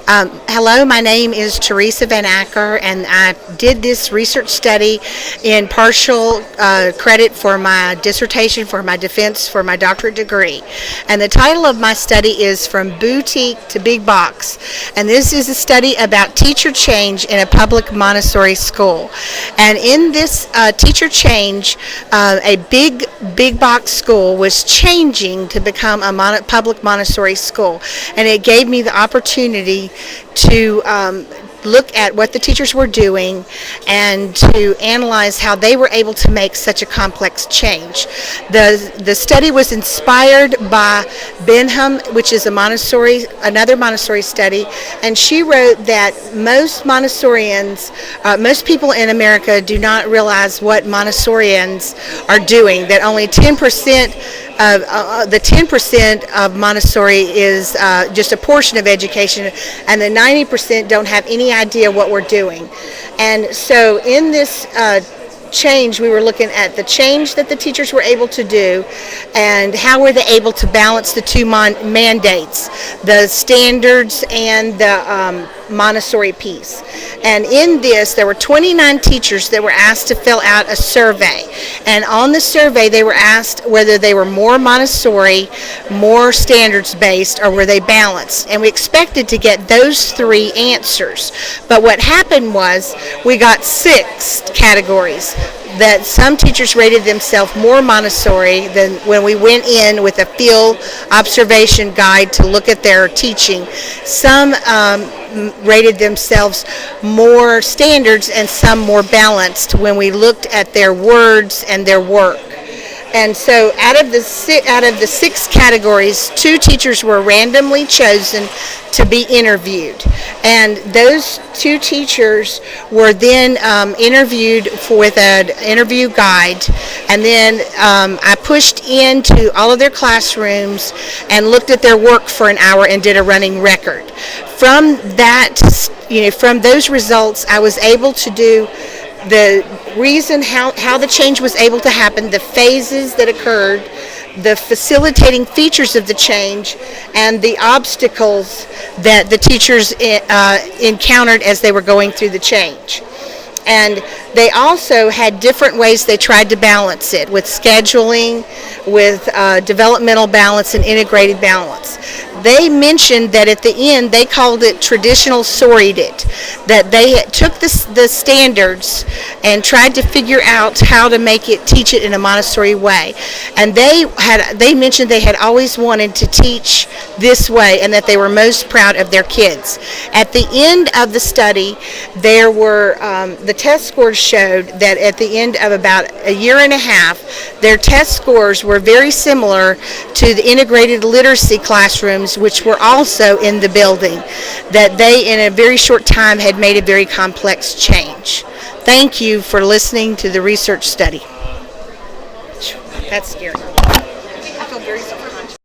Hello, my name is Teresa Van Acker, and I did this research study in partial credit for my dissertation, for my defense, for my doctorate degree. And the title of my study is From Boutique to Big Box. And this is a study about teacher change in a public Montessori school. And in this teacher change, a big box school was changing to become a public Montessori school. And it gave me the opportunity to look at what the teachers were doing and to analyze how they were able to make such a complex change. The study was inspired by Benham, which is another Montessori study, and she wrote that most Montessorians, most people in America do not realize what Montessorians are doing, that only 10% the 10% of Montessori is just a portion of education, and the 90% don't have any idea what we're doing. And so in this change, we were looking at the change that the teachers were able to do and how were they able to balance the two mandates, the standards and the Montessori piece. And in this, there were 29 teachers that were asked to fill out a survey. And on the survey, they were asked whether they were more Montessori, more standards-based, or were they balanced. And we expected to get those three answers. But what happened was we got 6 categories. That some teachers rated themselves more Montessori than when we went in with a field observation guide to look at their teaching. Some rated themselves more standards and some more balanced when we looked at their words and their work. And so out of the 6 categories, 2 teachers were randomly chosen to be interviewed. And those 2 teachers were then interviewed with an interview guide. And then I pushed into all of their classrooms and looked at their work for an hour and did a running record. From that, from those results, I was able to do the reason how the change was able to happen, the phases that occurred, the facilitating features of the change, and the obstacles that the teachers encountered as they were going through the change. And they also had different ways they tried to balance it, with scheduling, with developmental balance, and integrated balance. They mentioned that at the end they called it traditionalssoried, that they took the standards and tried to figure out how to teach it in a Montessori way. And they mentioned they had always wanted to teach this way and that they were most proud of their kids. At the end of the study, there were the test scores showed that at the end of about a year and a half, their test scores were very similar to the integrated literacy classrooms, which were also in the building, that they in a very short time had made a very complex change. Thank you for listening to the research study. That's scary.